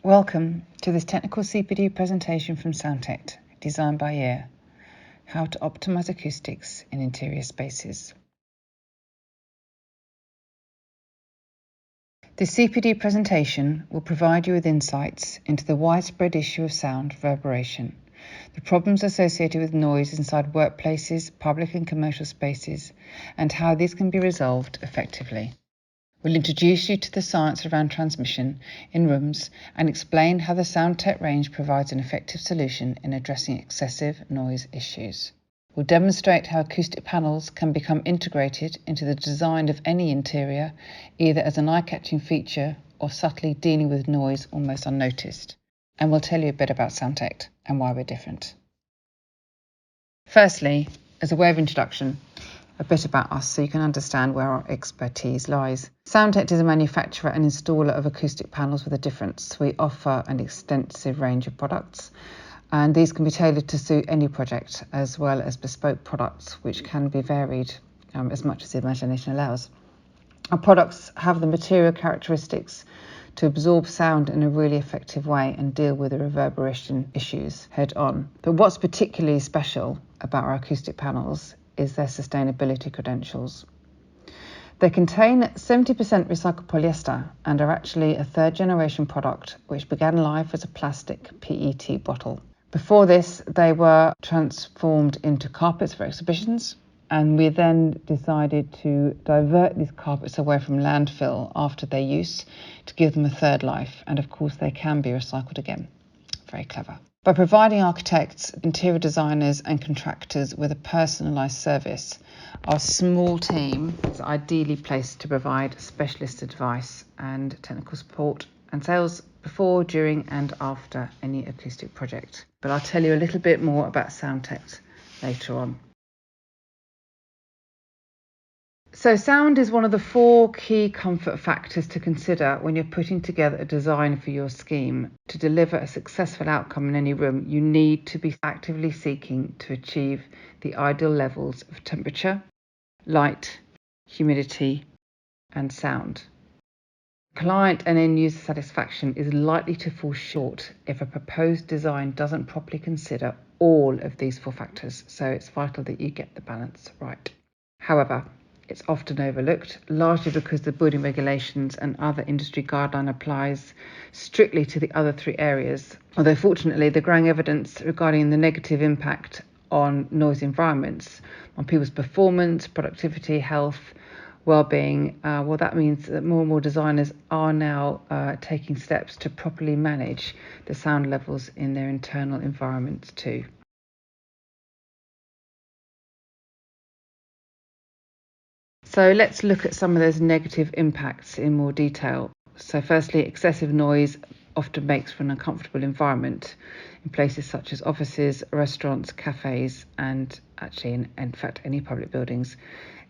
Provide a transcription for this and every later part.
Welcome to this technical CPD presentation from Soundtect, DesignByEar, how to optimize acoustics in interior spaces. This CPD presentation will provide you with insights into the widespread issue of sound reverberation, the problems associated with noise inside workplaces, public and commercial spaces, and how these can be resolved effectively. We'll introduce you to the science around transmission in rooms and explain how the Soundtect range provides an effective solution in addressing excessive noise issues. We'll demonstrate how acoustic panels can become integrated into the design of any interior, either as an eye-catching feature or subtly dealing with noise almost unnoticed. And we'll tell you a bit about Soundtect and why we're different. Firstly, as a way of introduction, a bit about us so you can understand where our expertise lies. Soundtect is a manufacturer and installer of acoustic panels with a difference. We offer an extensive range of products, and these can be tailored to suit any project, as well as bespoke products which can be varied as much as the imagination allows. Our products have the material characteristics to absorb sound in a really effective way and deal with the reverberation issues head on. But what's particularly special about our acoustic panels is their sustainability credentials. They contain 70% recycled polyester and are actually a third generation product which began life as a plastic PET bottle. Before this, they were transformed into carpets for exhibitions, and we then decided to divert these carpets away from landfill after their use to give them a third life, and of course they can be recycled again. Very clever. By providing architects, interior designers and contractors with a personalised service, our small team is ideally placed to provide specialist advice and technical support and sales before, during and after any acoustic project. But I'll tell you a little bit more about Soundtect later on. So sound is one of the 4 key comfort factors to consider when you're putting together a design for your scheme. To deliver a successful outcome in any room, you need to be actively seeking to achieve the ideal levels of temperature, light, humidity, and sound. Client and end user satisfaction is likely to fall short if a proposed design doesn't properly consider all of these 4 factors, so it's vital that you get the balance right. However, it's often overlooked, largely because the building regulations and other industry guideline applies strictly to the other 3 areas. Although fortunately, the growing evidence regarding the negative impact on noise environments, on people's performance, productivity, health, well-being, that means that more and more designers are now taking steps to properly manage the sound levels in their internal environments too. So let's look at some of those negative impacts in more detail. So firstly, excessive noise often makes for an uncomfortable environment in places such as offices, restaurants, cafes, and actually in fact any public buildings.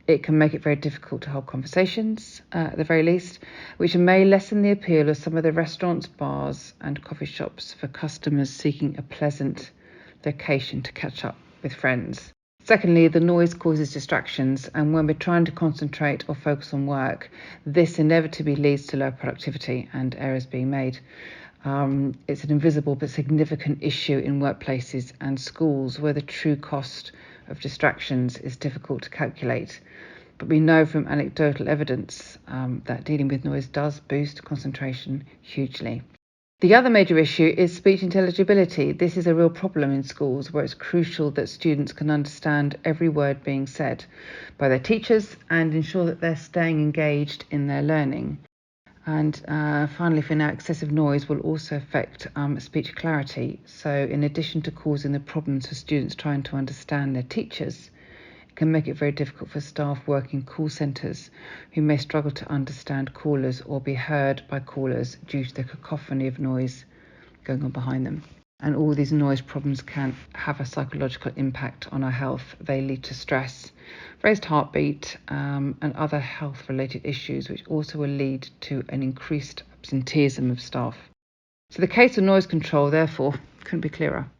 It can make it very difficult to hold conversations, at the very least, which may lessen the appeal of some of the restaurants, bars and coffee shops for customers seeking a pleasant location to catch up with friends. Secondly, the noise causes distractions, and when we're trying to concentrate or focus on work, this inevitably leads to low productivity and errors being made. It's an invisible but significant issue in workplaces and schools where the true cost of distractions is difficult to calculate. But we know from anecdotal evidence that dealing with noise does boost concentration hugely. The other major issue is speech intelligibility. This is a real problem in schools where it's crucial that students can understand every word being said by their teachers and ensure that they're staying engaged in their learning. And finally, for now, excessive noise will also affect speech clarity. So in addition to causing the problems for students trying to understand their teachers, it can make it very difficult for staff working call centres who may struggle to understand callers or be heard by callers due to the cacophony of noise going on behind them. And all these noise problems can have a psychological impact on our health. They lead to stress, raised heartbeat, and other health-related issues, which also will lead to an increased absenteeism of staff. So the case of noise control, therefore, couldn't be clearer.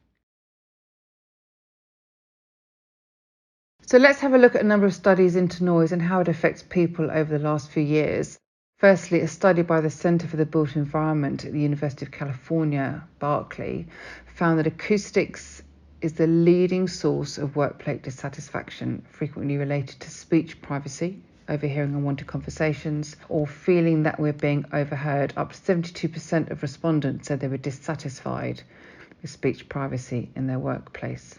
So let's have a look at a number of studies into noise and how it affects people over the last few years. Firstly, a study by the Center for the Built Environment at the University of California, Berkeley, found that acoustics is the leading source of workplace dissatisfaction, frequently related to speech privacy, overhearing unwanted conversations, or feeling that we're being overheard. Up to 72% of respondents said they were dissatisfied with speech privacy in their workplace.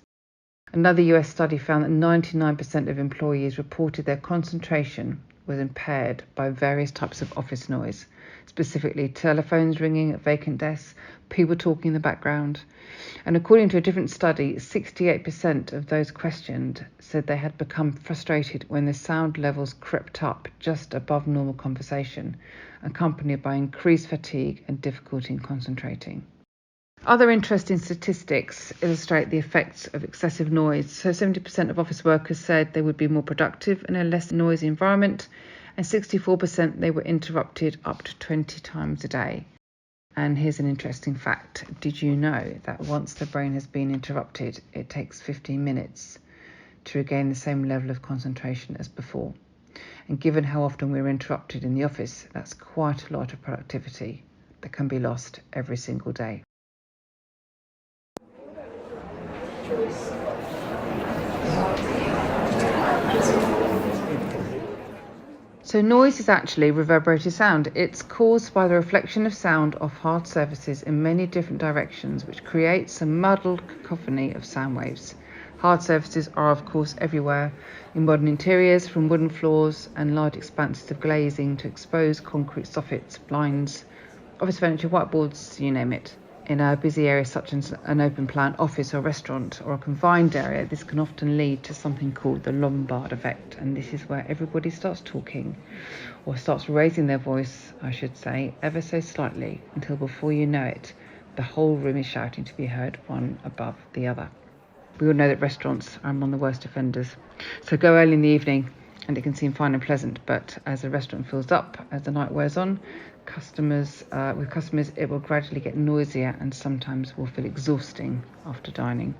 Another US study found that 99% of employees reported their concentration was impaired by various types of office noise, specifically telephones ringing at vacant desks, people talking in the background. And according to a different study, 68% of those questioned said they had become frustrated when the sound levels crept up just above normal conversation, accompanied by increased fatigue and difficulty in concentrating. Other interesting statistics illustrate the effects of excessive noise. So 70% of office workers said they would be more productive in a less noisy environment, and 64% they were interrupted up to 20 times a day. And here's an interesting fact. Did you know that once the brain has been interrupted, it takes 15 minutes to regain the same level of concentration as before? And given how often we're interrupted in the office, that's quite a lot of productivity that can be lost every single day. So noise is actually reverberated sound. It's caused by the reflection of sound off hard surfaces in many different directions, which creates a muddled cacophony of sound waves. Hard surfaces are of course everywhere in modern interiors, from wooden floors and large expanses of glazing to exposed concrete soffits, blinds, office furniture, whiteboards, you name it. In a busy area such as an open plan office or restaurant or a confined area, this can often lead to something called the Lombard effect, and this is where everybody starts talking, or starts raising their voice, I should say, ever so slightly, until before you know it, the whole room is shouting to be heard one above the other. We all know that restaurants are among the worst offenders. So go early in the evening and it can seem fine and pleasant, but as the restaurant fills up, as the night wears on, with customers it will gradually get noisier and sometimes will feel exhausting after dining.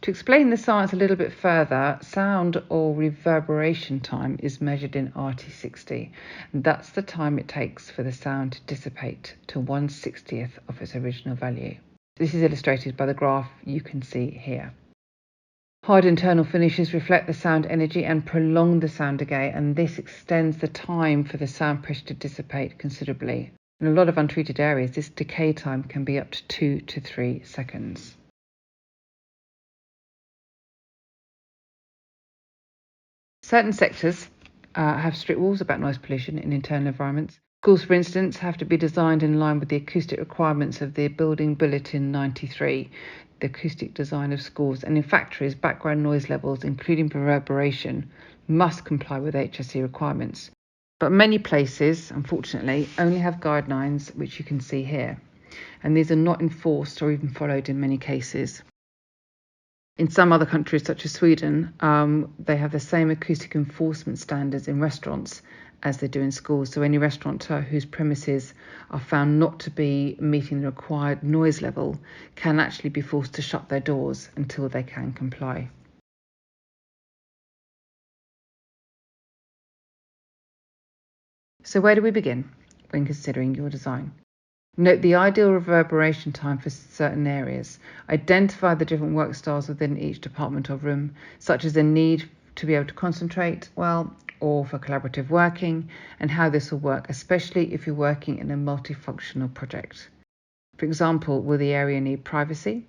To explain the science a little bit further, sound or reverberation time is measured in RT60, and that's the time it takes for the sound to dissipate to 1/60th of its original value. This is illustrated by the graph you can see here. Hard internal finishes reflect the sound energy and prolong the sound decay, and this extends the time for the sound pressure to dissipate considerably. In a lot of untreated areas, this decay time can be up to 2 to 3 seconds. Certain sectors have strict rules about noise pollution in internal environments. Schools, for instance, have to be designed in line with the acoustic requirements of the Building Bulletin 93, the acoustic design of schools, and in factories, background noise levels, including reverberation, must comply with HSE requirements. But many places, unfortunately, only have guidelines, which you can see here, and these are not enforced or even followed in many cases. In some other countries, such as Sweden, they have the same acoustic enforcement standards in restaurants as they do in schools. So any restaurateur whose premises are found not to be meeting the required noise level can actually be forced to shut their doors until they can comply. So where do we begin when considering your design? Note the ideal reverberation time for certain areas. Identify the different work styles within each department or room, such as the need to be able to concentrate well or for collaborative working, and how this will work, especially if you're working in a multifunctional project. For example, will the area need privacy?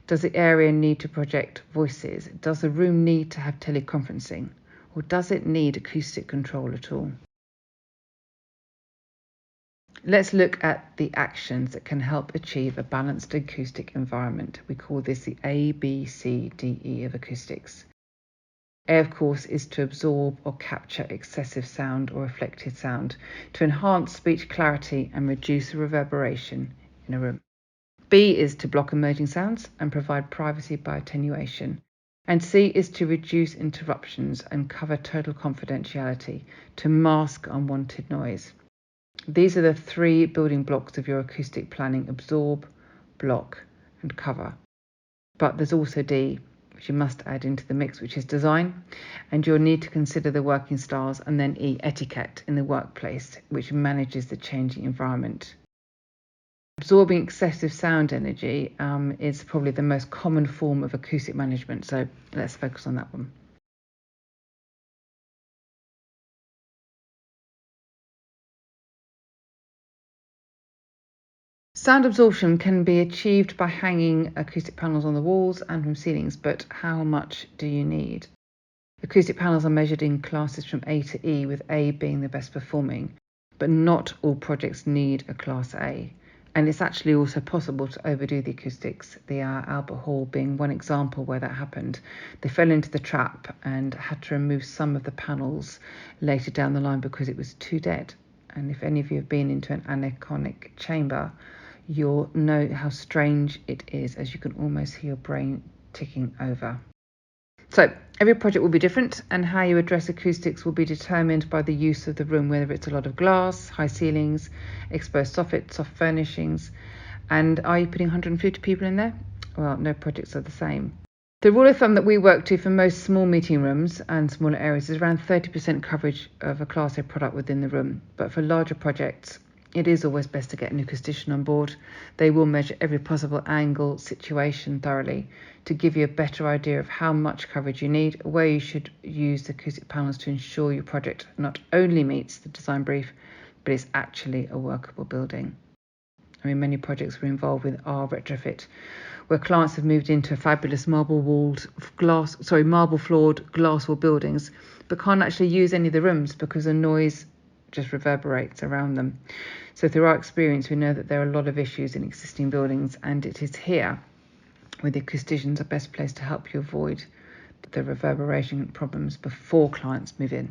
Does the area need to project voices? Does the room need to have teleconferencing? Or does it need acoustic control at all? Let's look at the actions that can help achieve a balanced acoustic environment. We call this the A, B, C, D, E of acoustics. A, of course, is to absorb or capture excessive sound or reflected sound to enhance speech clarity and reduce the reverberation in a room. B is to block emerging sounds and provide privacy by attenuation. And C is to reduce interruptions and cover total confidentiality to mask unwanted noise. These are the 3 building blocks of your acoustic planning: absorb, block, and cover. But there's also D, which you must add into the mix, which is design, and you'll need to consider the working styles, and then E, etiquette in the workplace, which manages the changing environment. Absorbing excessive sound energy is probably the most common form of acoustic management, so let's focus on that one. Sound absorption can be achieved by hanging acoustic panels on the walls and from ceilings, but how much do you need? Acoustic panels are measured in classes from A to E, with A being the best performing, but not all projects need a class A. And it's actually also possible to overdo the acoustics, the Albert Hall being one example where that happened. They fell into the trap and had to remove some of the panels later down the line because it was too dead. And if any of you have been into an anechoic chamber, you'll know how strange it is, as you can almost hear your brain ticking over. So every project will be different, and how you address acoustics will be determined by the use of the room, whether it's a lot of glass, high ceilings, exposed soffits, soft furnishings, and are you putting 150 people in there? Well, no projects are the same. The rule of thumb that we work to for most small meeting rooms and smaller areas is around 30% coverage of a Class A product within the room, but for larger projects, it is always best to get an acoustician on board. They will measure every possible angle, situation thoroughly to give you a better idea of how much coverage you need, where you should use the acoustic panels to ensure your project not only meets the design brief, but is actually a workable building. I mean, many projects we're involved with are retrofit, where clients have moved into a fabulous marble floored glass wall buildings, but can't actually use any of the rooms because the noise just reverberates around them. So through our experience, we know that there are a lot of issues in existing buildings, and it is here where the acousticians are best placed to help you avoid the reverberation problems before clients move in.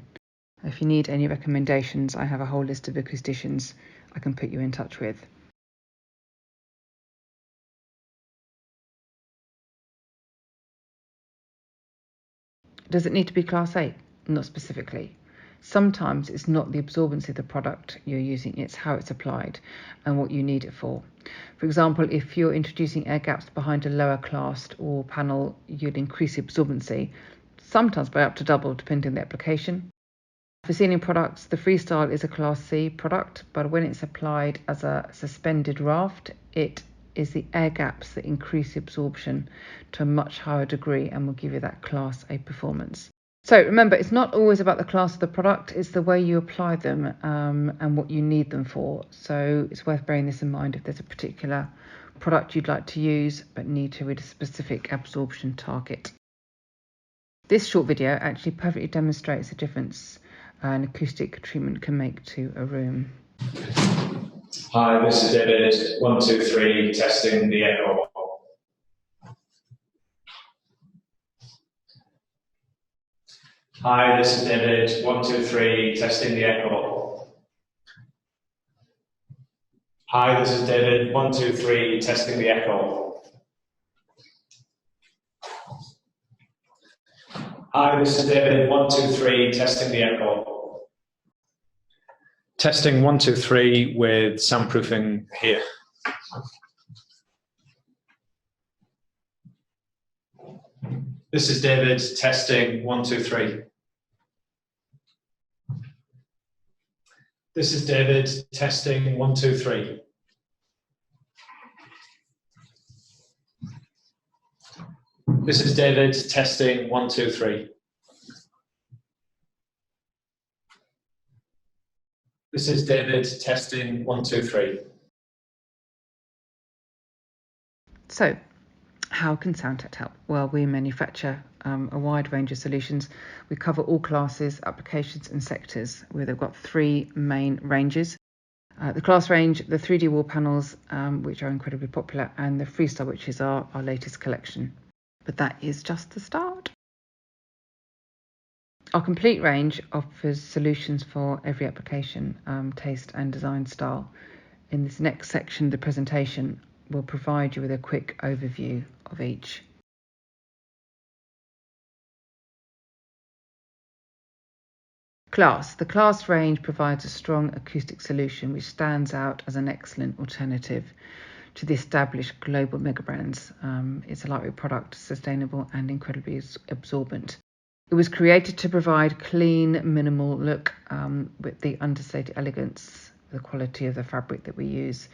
If you need any recommendations, I have a whole list of acousticians I can put you in touch with. Does it need to be Class A? Not specifically. Sometimes it's not the absorbency of the product you're using, it's how it's applied and what you need it for. For example, if you're introducing air gaps behind a lower classed wall panel, you'll increase the absorbency, sometimes by up to double, depending on the application. For ceiling products, the Freestyle is a Class C product, but when it's applied as a suspended raft, it is the air gaps that increase the absorption to a much higher degree and will give you that Class A performance. So remember, it's not always about the class of the product, it's the way you apply them and what you need them for. So it's worth bearing this in mind if there's a particular product you'd like to use but need to reach a specific absorption target. This short video actually perfectly demonstrates the difference an acoustic treatment can make to a room. Hi, this is David. 1, 2, 3, testing the echo. Hi, this is David. 1, 2, 3, testing the echo. Hi, this is David. 1, 2, 3, testing the echo. Hi, this is David. 1, 2, 3, testing the echo. Testing 1, 2, 3 with soundproofing here. This is David. Testing 1, 2, 3. This is David. Testing 1, 2, 3. This is David. Testing 1, 2, 3. This is David. Testing 1, 2, 3. So, how can Soundtect help? Well, we manufacture a wide range of solutions. We cover all classes, applications and sectors, where they've got three main ranges. The class range, the 3D wall panels, which are incredibly popular, and the Freestyle, which is our latest collection. But that is just the start. Our complete range offers solutions for every application, taste and design style. In this next section of the presentation, we'll provide you with a quick overview of each. Class. The class range provides a strong acoustic solution which stands out as an excellent alternative to the established global mega brands. It's a lightweight product, sustainable and incredibly absorbent. It was created to provide clean, minimal look with the understated elegance, the quality of the fabric that we use.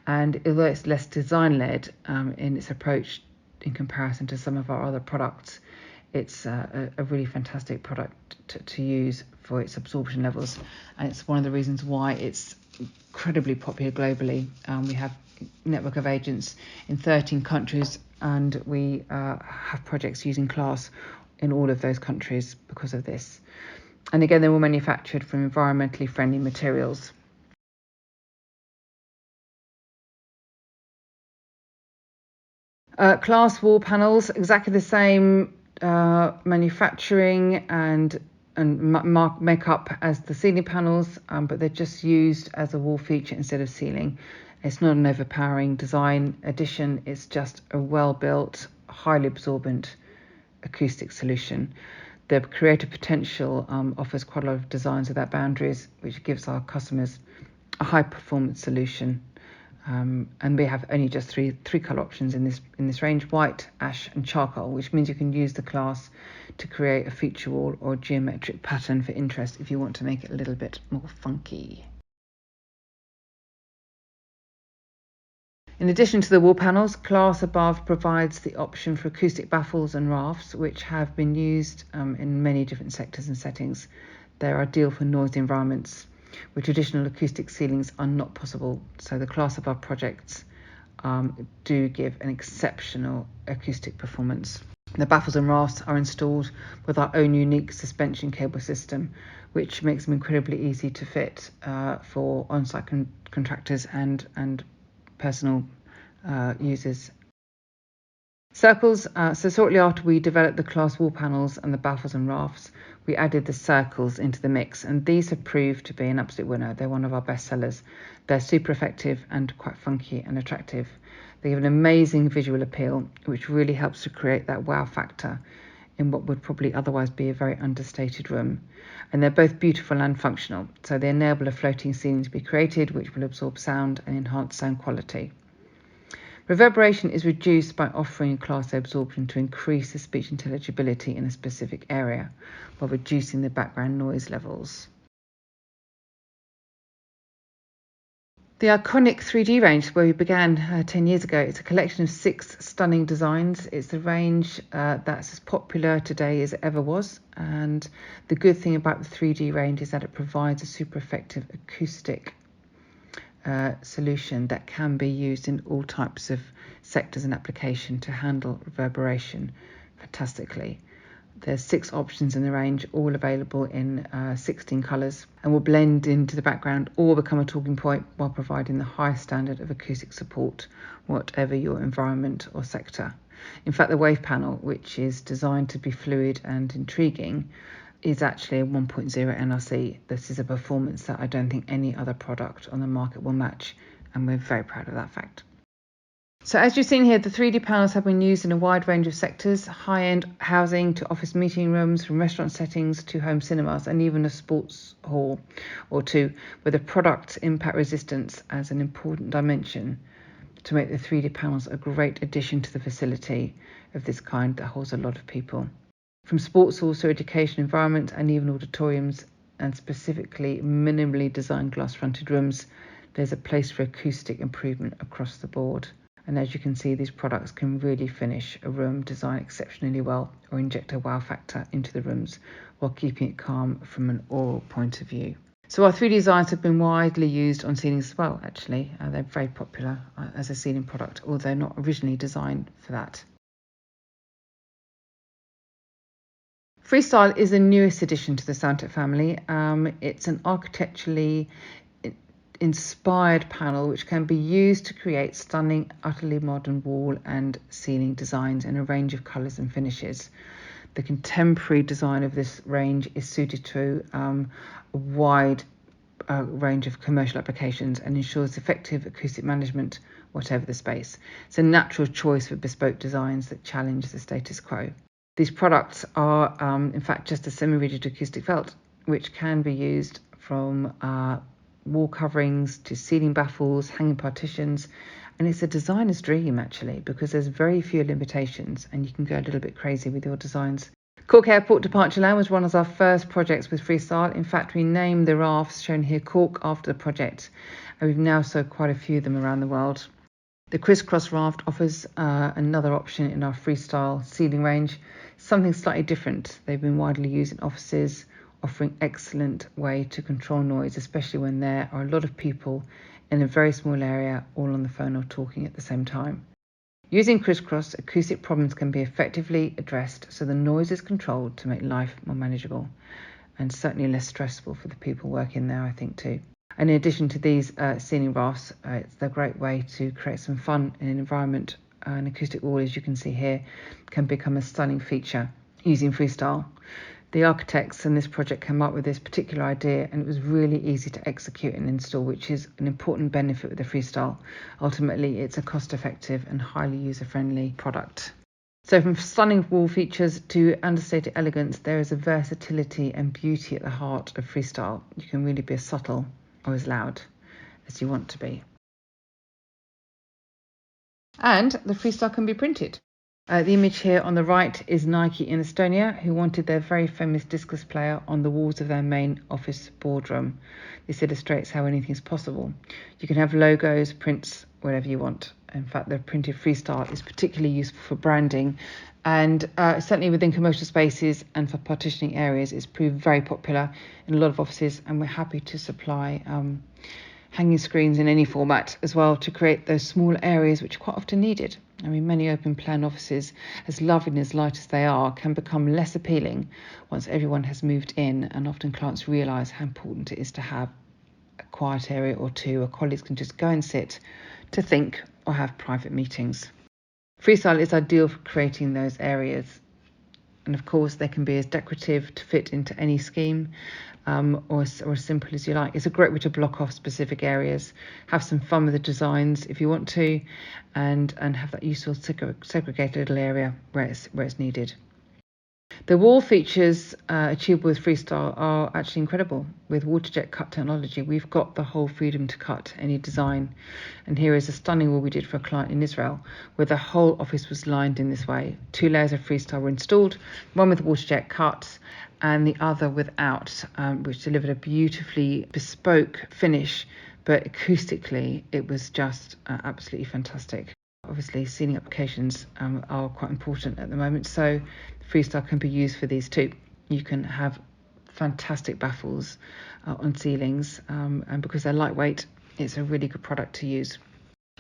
And although it's less design-led in its approach in comparison to some of our other products, it's a really fantastic product to use for its absorption levels. And it's one of the reasons why it's incredibly popular globally. We have a network of agents in 13 countries, and we have projects using Class in all of those countries because of this. And again, they're all manufactured from environmentally friendly materials. Class wall panels, exactly the same manufacturing and makeup as the ceiling panels, but they're just used as a wall feature instead of ceiling. It's not an overpowering design addition, it's just a well-built, highly absorbent acoustic solution. The creative potential offers quite a lot of designs without boundaries, which gives our customers a high-performance solution. And we have only just three colour options in this range: white, ash and charcoal, which means you can use the Class to create a feature wall or a geometric pattern for interest if you want to make it a little bit more funky. In addition to the wall panels, Class above provides the option for acoustic baffles and rafts, which have been used in many different sectors and settings. They're ideal for noisy environments where traditional acoustic ceilings are not possible. So the Class above projects do give an exceptional acoustic performance. The baffles and rafts are installed with our own unique suspension cable system, which makes them incredibly easy to fit for on-site contractors and personal users. Circles, so shortly after we developed the Class wall panels and the baffles and rafts, we added the circles into the mix, and these have proved to be an absolute winner. They're one of our best sellers. They're super effective and quite funky and attractive. They give an amazing visual appeal, which really helps to create that wow factor in what would probably otherwise be a very understated room. And they're both beautiful and functional, so they enable a floating ceiling to be created, which will absorb sound and enhance sound quality. Reverberation is reduced by offering Class A absorption to increase the speech intelligibility in a specific area, while reducing the background noise levels. The iconic 3D range, where we began 10 years ago, it's a collection of 6 stunning designs. It's a range that's as popular today as it ever was. And the good thing about the 3D range is that it provides a super effective acoustic solution that can be used in all types of sectors and application to handle reverberation fantastically. There's 6 options in the range, all available in 16 colours, and will blend into the background or become a talking point while providing the highest standard of acoustic support, whatever your environment or sector. In fact, the wave panel, which is designed to be fluid and intriguing, is actually a 1.0 NRC. This is a performance that I don't think any other product on the market will match, and we're very proud of that fact. So as you've seen here, the 3D panels have been used in a wide range of sectors: high-end housing to office meeting rooms, from restaurant settings to home cinemas, and even a sports hall or two, with the product impact resistance as an important dimension to make the 3D panels a great addition to the facility of this kind that holds a lot of people. From sports halls to education environments and even auditoriums, and specifically minimally designed glass-fronted rooms, there's a place for acoustic improvement across the board. And as you can see, these products can really finish a room design exceptionally well, or inject a wow factor into the rooms while keeping it calm from an aural point of view. So our 3D designs have been widely used on ceilings as well, actually. They're very popular as a ceiling product, although not originally designed for that. Freestyle is the newest addition to the Soundtect family. It's an architecturally inspired panel which can be used to create stunning, utterly modern wall and ceiling designs in a range of colours and finishes. The contemporary design of this range is suited to a wide range of commercial applications and ensures effective acoustic management, whatever the space. It's a natural choice for bespoke designs that challenge the status quo. These products are, in fact, just a semi-rigid acoustic felt, which can be used from wall coverings to ceiling baffles, hanging partitions, And it's a designer's dream, actually, because there's very few limitations and you can go a little bit crazy with your designs. Cork Airport Departure Lane was one of our first projects with Freestyle. In fact, we named the rafts shown here Cork after the project, and we've now sold quite a few of them around the world. The crisscross raft offers another option in our Freestyle ceiling range, something slightly different. They've been widely used in offices, offering excellent way to control noise, especially when there are a lot of people in a very small area all on the phone or talking at the same time. Using crisscross, acoustic problems can be effectively addressed so the noise is controlled to make life more manageable and certainly less stressful for the people working there, I think, too. And in addition to these ceiling rafts, it's a great way to create some fun in an environment. An acoustic wall, as you can see here, can become a stunning feature using Freestyle. The architects in this project came up with this particular idea, and it was really easy to execute and install, which is an important benefit with the Freestyle. Ultimately, it's a cost-effective and highly user-friendly product. So from stunning wall features to understated elegance, there is a versatility and beauty at the heart of Freestyle. You can really be as subtle or as loud as you want to be. And the Freestyle can be printed. The image here on the right is Nike in Estonia, who wanted their very famous discus player on the walls of their main office boardroom. This illustrates how anything is possible. You can have logos, prints, whatever you want. In fact, the printed Freestyle is particularly useful for branding, and certainly within commercial spaces and for partitioning areas, it's proved very popular in a lot of offices, and we're happy to supply hanging screens in any format as well to create those small areas which are quite often needed. I mean, many open plan offices, as lovely and as light as they are, can become less appealing once everyone has moved in, and often clients realise how important it is to have a quiet area or two where colleagues can just go and sit to think or have private meetings. Freestyle is ideal for creating those areas, and of course they can be as decorative to fit into any scheme, or as simple as you like. It's a great way to block off specific areas, have some fun with the designs if you want to, and have that useful segregated little area where it's needed. The wall features achievable with Freestyle are actually incredible. With waterjet cut technology, we've got the whole freedom to cut any design. And here is a stunning wall we did for a client in Israel, where the whole office was lined in this way. 2 layers of Freestyle were installed, one with waterjet cut and the other without, which delivered a beautifully bespoke finish, but acoustically it was just absolutely fantastic. Obviously, ceiling applications are quite important at the moment, so Freestyle can be used for these too. You can have fantastic baffles on ceilings, and because they're lightweight, it's a really good product to use.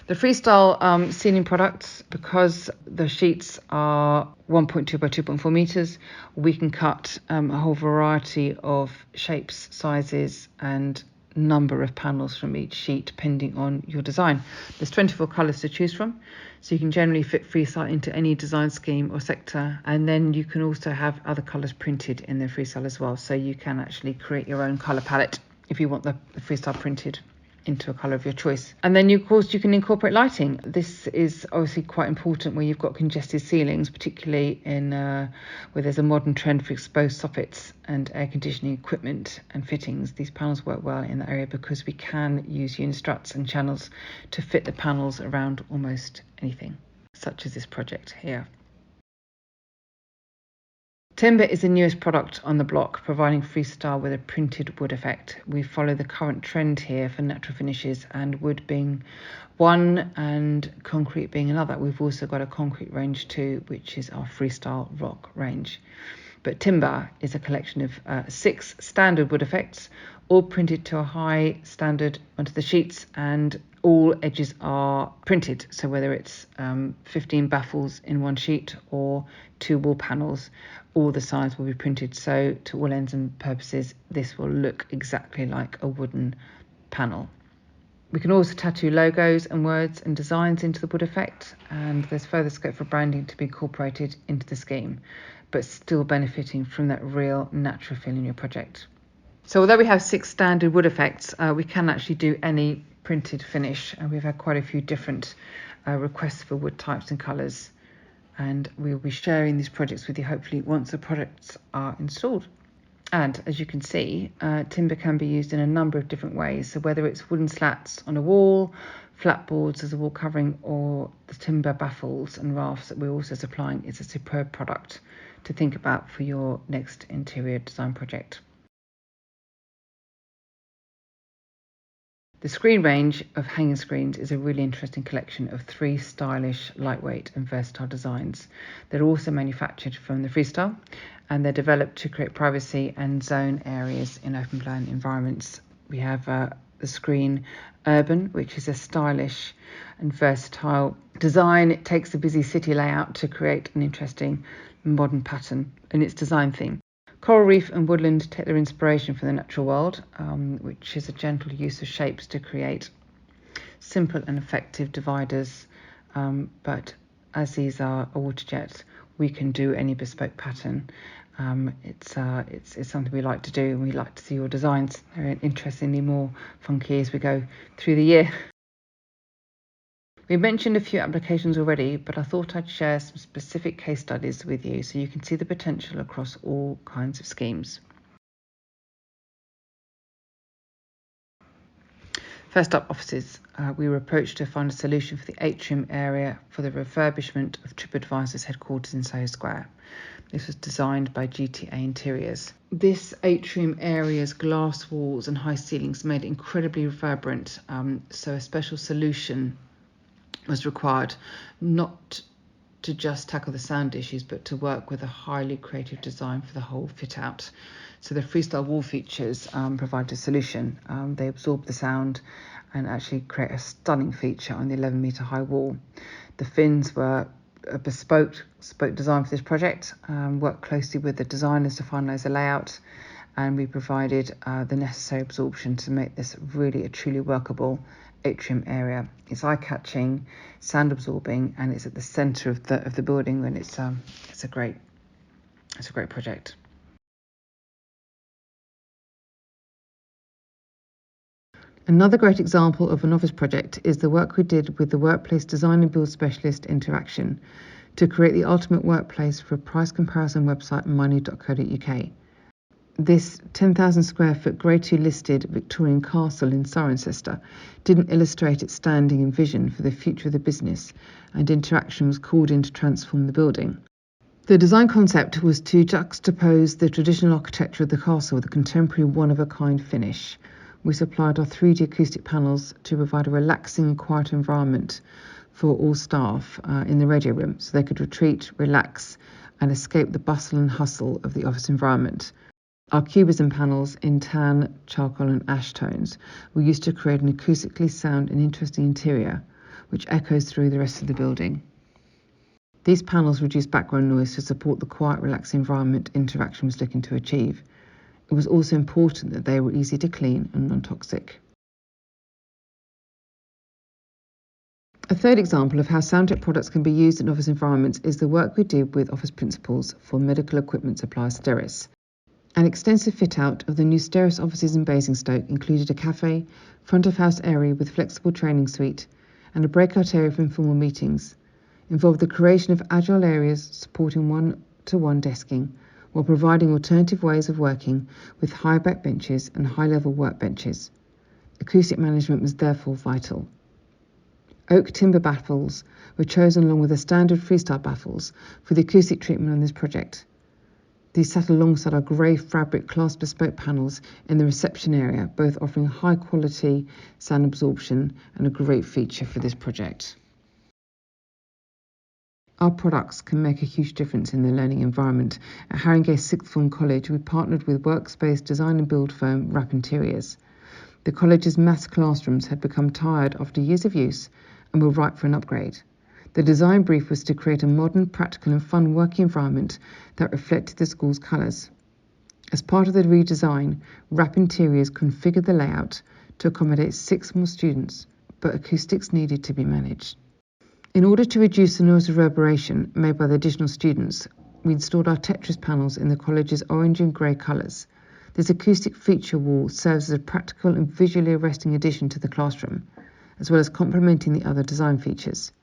The Freestyle ceiling products, because the sheets are 1.2 by 2.4 meters, we can cut a whole variety of shapes, sizes, and number of panels from each sheet depending on your design. There's 24 colours to choose from, so you can generally fit Freestyle into any design scheme or sector, and then you can also have other colours printed in the Freestyle as well, so you can actually create your own colour palette if you want the Freestyle printed into a colour of your choice. And then of course you can incorporate lighting. This is obviously quite important where you've got congested ceilings, particularly in where there's a modern trend for exposed soffits and air conditioning equipment and fittings. These panels work well in that area because we can use unistruts and channels to fit the panels around almost anything, such as this project here. Timba is the newest product on the block, providing Freestyle with a printed wood effect. We follow the current trend here for natural finishes, and wood being one and concrete being another. We've also got a concrete range too, which is our Freestyle rock range. But Timba is a collection of 6 standard wood effects, all printed to a high standard onto the sheets, and all edges are printed. So whether it's 15 baffles in one sheet or 2 wall panels, all the sides will be printed. So to all ends and purposes, this will look exactly like a wooden panel. We can also tattoo logos and words and designs into the wood effect, and there's further scope for branding to be incorporated into the scheme, but still benefiting from that real natural feel in your project. So although we have 6 standard wood effects, we can actually do any printed finish, and we've had quite a few different requests for wood types and colours, and we'll be sharing these projects with you hopefully once the products are installed. And as you can see, timber can be used in a number of different ways. So whether it's wooden slats on a wall, flat boards as a wall covering, or the timber baffles and rafts that we're also supplying, it's a superb product to think about for your next interior design project. The screen range of hanging screens is a really interesting collection of 3 stylish, lightweight and versatile designs. They're also manufactured from the Freestyle, and they're developed to create privacy and zone areas in open plan environments. We have the screen Urban, which is a stylish and versatile design. It takes a busy city layout to create an interesting modern pattern in its design theme. Coral reef and woodland take their inspiration from the natural world, which is a gentle use of shapes to create simple and effective dividers. But as these are a water jet, we can do any bespoke pattern. It's something we like to do, and we like to see your designs. They're interestingly more funky as we go through the year. We mentioned a few applications already, but I thought I'd share some specific case studies with you so you can see the potential across all kinds of schemes. First up, offices. We were approached to find a solution for the atrium area for the refurbishment of TripAdvisor's headquarters in Soho Square. This was designed by GTA Interiors. This atrium area's glass walls and high ceilings made it incredibly reverberant, so a special solution was required, not to just tackle the sound issues, but to work with a highly creative design for the whole fit out. So the Freestyle wall features provide a solution. They absorb the sound and actually create a stunning feature on the 11-metre high wall. The fins were a bespoke design for this project, worked closely with the designers to finalise the layout, and we provided the necessary absorption to make this really a truly workable atrium area. It's eye-catching, sound-absorbing, and it's at the centre of the building, and it's a great project. Another great example of an office project is the work we did with the workplace design and build specialist Interaction to create the ultimate workplace for a price comparison website, money.co.uk. This 10,000 square foot Grade 2 listed Victorian castle in Cirencester didn't illustrate its standing and vision for the future of the business, and Interaction was called in to transform the building. The design concept was to juxtapose the traditional architecture of the castle with a contemporary one-of-a-kind finish. We supplied our 3D acoustic panels to provide a relaxing and quiet environment for all staff in the radio room, so they could retreat, relax, and escape the bustle and hustle of the office environment. Our cubism panels in tan, charcoal and ash tones were used to create an acoustically sound and interesting interior, which echoes through the rest of the building. These panels reduce background noise to support the quiet, relaxed environment Interaction was looking to achieve. It was also important that they were easy to clean and non-toxic. A third example of how Soundtect products can be used in office environments is the work we did with office principals for medical equipment supplier Steris. An extensive fit-out of the new Steris offices in Basingstoke included a cafe, front-of-house area with flexible training suite, and a breakout area for informal meetings. Involved the creation of agile areas supporting one-to-one desking, while providing alternative ways of working with high backbenches and high-level workbenches. Acoustic management was therefore vital. Oak timber baffles were chosen along with the standard Freestyle baffles for the acoustic treatment on this project. These sat alongside our grey fabric class bespoke panels in the reception area, both offering high quality sound absorption and a great feature for this project. Our products can make a huge difference in the learning environment. At Haringey Sixth Form College, we partnered with workspace design and build firm Wrap Interiors. The college's maths classrooms had become tired after years of use and were ripe for an upgrade. The design brief was to create a modern, practical and fun working environment that reflected the school's colours. As part of the redesign, Wrap Interiors configured the layout to accommodate 6 more students, but acoustics needed to be managed. In order to reduce the noise reverberation made by the additional students, we installed our Tetris panels in the college's orange and grey colours. This acoustic feature wall serves as a practical and visually arresting addition to the classroom, as well as complementing the other design features.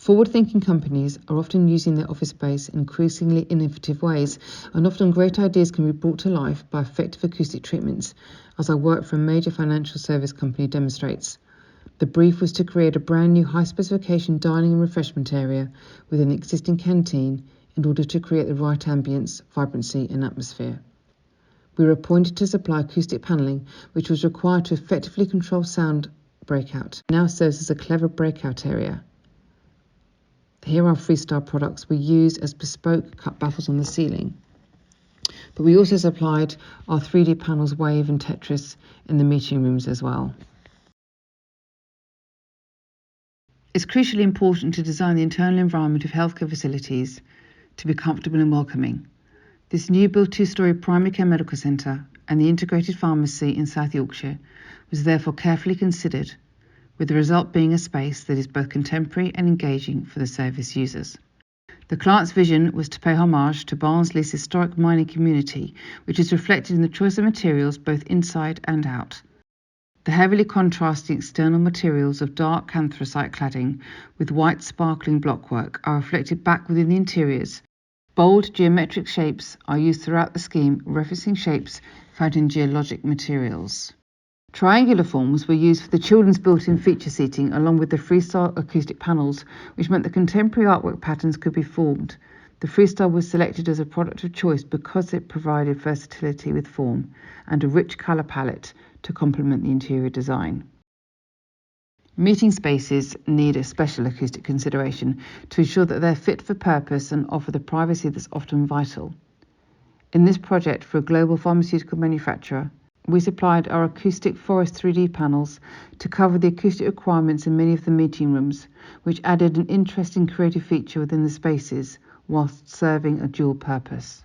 Forward-thinking companies are often using their office space in increasingly innovative ways, and often great ideas can be brought to life by effective acoustic treatments, as our work for a major financial service company demonstrates. The brief was to create a brand new high-specification dining and refreshment area within the existing canteen in order to create the right ambience, vibrancy and atmosphere. We were appointed to supply acoustic panelling, which was required to effectively control sound breakout. It now serves as a clever breakout area. Here are Freestyle products we used as bespoke cut baffles on the ceiling. But we also supplied our 3D panels Wave and Tetris in the meeting rooms as well. It's crucially important to design the internal environment of healthcare facilities to be comfortable and welcoming. This new built 2-storey primary care medical centre and the integrated pharmacy in South Yorkshire was therefore carefully considered, with the result being a space that is both contemporary and engaging for the service users. The client's vision was to pay homage to Barnsley's historic mining community, which is reflected in the choice of materials both inside and out. The heavily contrasting external materials of dark anthracite cladding with white sparkling blockwork are reflected back within the interiors. Bold geometric shapes are used throughout the scheme, referencing shapes found in geologic materials. Triangular forms were used for the children's built-in feature seating along with the Freestyle acoustic panels, which meant the contemporary artwork patterns could be formed. The Freestyle was selected as a product of choice because it provided versatility with form and a rich colour palette to complement the interior design. Meeting spaces need a special acoustic consideration to ensure that they're fit for purpose and offer the privacy that's often vital. In this project for a global pharmaceutical manufacturer, we supplied our acoustic forest 3D panels to cover the acoustic requirements in many of the meeting rooms, which added an interesting creative feature within the spaces whilst serving a dual purpose.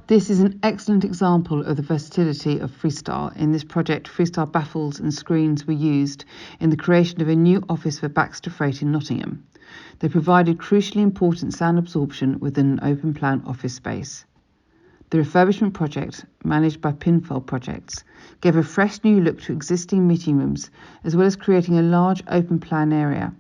This is an excellent example of the versatility of Freestyle. In this project, Freestyle baffles and screens were used in the creation of a new office for Baxter Freight in Nottingham. They provided crucially important sound absorption within an open-plan office space. The refurbishment project, managed by Pinfold Projects, gave a fresh new look to existing meeting rooms, as well as creating a large open-plan area.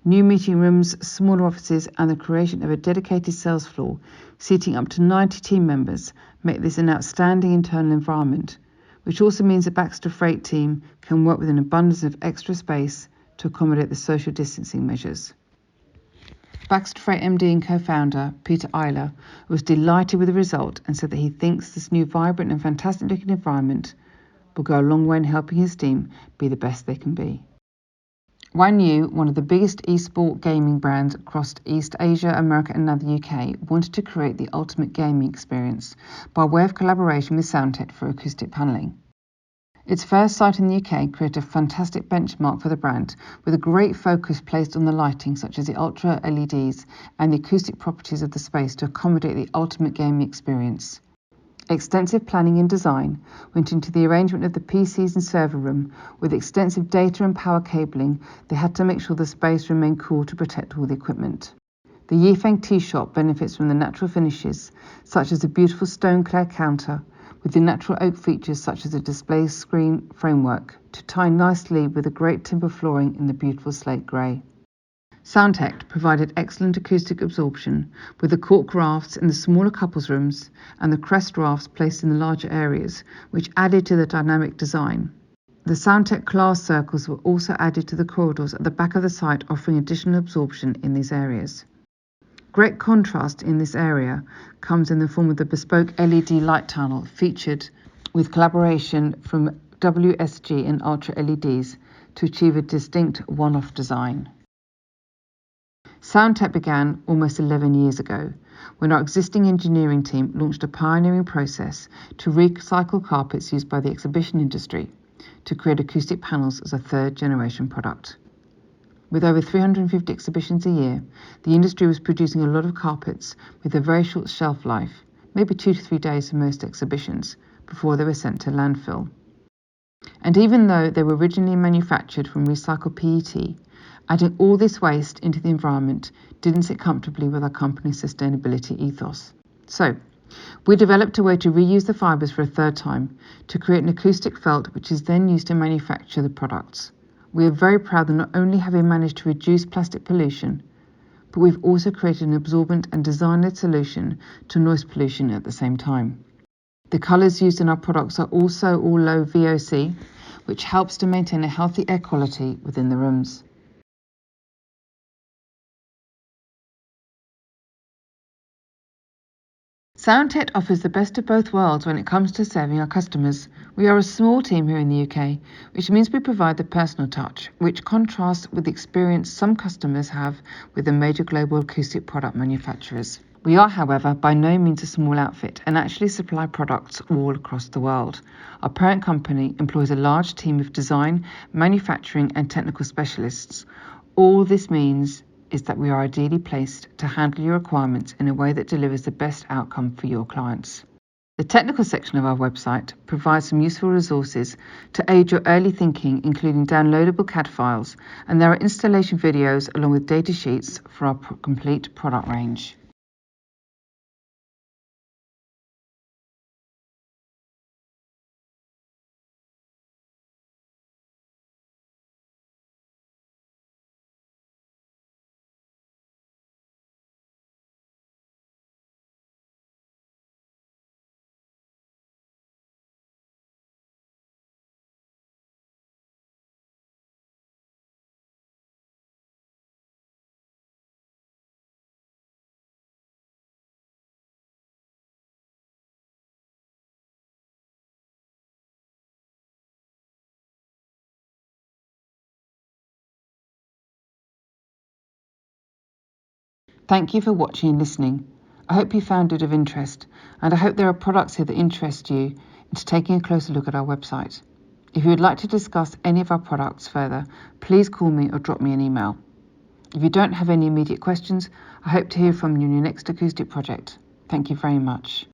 New meeting rooms, smaller offices and the creation of a dedicated sales floor seating up to 90 team members make this an outstanding internal environment, which also means the Baxter Freight team can work with an abundance of extra space to accommodate the social distancing measures. Baxter Freight MD and co-founder Peter Eiler was delighted with the result and said that he thinks this new vibrant and fantastic looking environment will go a long way in helping his team be the best they can be. Wanyu, one of the biggest esport gaming brands across East Asia, America and now the UK, wanted to create the ultimate gaming experience by way of collaboration with Soundtect for acoustic panelling. Its first site in the UK created a fantastic benchmark for the brand, with a great focus placed on the lighting such as the ultra LEDs and the acoustic properties of the space to accommodate the ultimate gaming experience. Extensive planning and design went into the arrangement of the PCs and server room. With extensive data and power cabling, they had to make sure the space remained cool to protect all the equipment. The Yifeng tea shop benefits from the natural finishes, such as the beautiful stone clay counter, with the natural oak features such as a display screen framework, to tie nicely with the great timber flooring in the beautiful slate grey. Soundtect provided excellent acoustic absorption, with the cork rafts in the smaller couples rooms and the crest rafts placed in the larger areas, which added to the dynamic design. The Soundtect class circles were also added to the corridors at the back of the site, offering additional absorption in these areas. Great contrast in this area comes in the form of the bespoke LED light tunnel featured with collaboration from WSG and Ultra LEDs to achieve a distinct one-off design. Soundtect began almost 11 years ago, when our existing engineering team launched a pioneering process to recycle carpets used by the exhibition industry to create acoustic panels as a third-generation product. With over 350 exhibitions a year, the industry was producing a lot of carpets with a very short shelf life, maybe 2 to 3 days for most exhibitions, before they were sent to landfill. And even though they were originally manufactured from recycled PET, adding all this waste into the environment didn't sit comfortably with our company's sustainability ethos. So, we developed a way to reuse the fibres for a third time to create an acoustic felt which is then used to manufacture the products. We are very proud that not only have we managed to reduce plastic pollution, but we've also created an absorbent and design-led solution to noise pollution at the same time. The colours used in our products are also all low VOC, which helps to maintain a healthy air quality within the rooms. Soundtect offers the best of both worlds when it comes to serving our customers. We are a small team here in the UK, which means we provide the personal touch, which contrasts with the experience some customers have with the major global acoustic product manufacturers. We are, however, by no means a small outfit and actually supply products all across the world. Our parent company employs a large team of design, manufacturing and technical specialists. All this means is that we are ideally placed to handle your requirements in a way that delivers the best outcome for your clients. The technical section of our website provides some useful resources to aid your early thinking, including downloadable CAD files, and there are installation videos along with data sheets for our complete product range. Thank you for watching and listening. I hope you found it of interest, and I hope there are products here that interest you into taking a closer look at our website. If you would like to discuss any of our products further, please call me or drop me an email. If you don't have any immediate questions, I hope to hear from you in your next acoustic project. Thank you very much.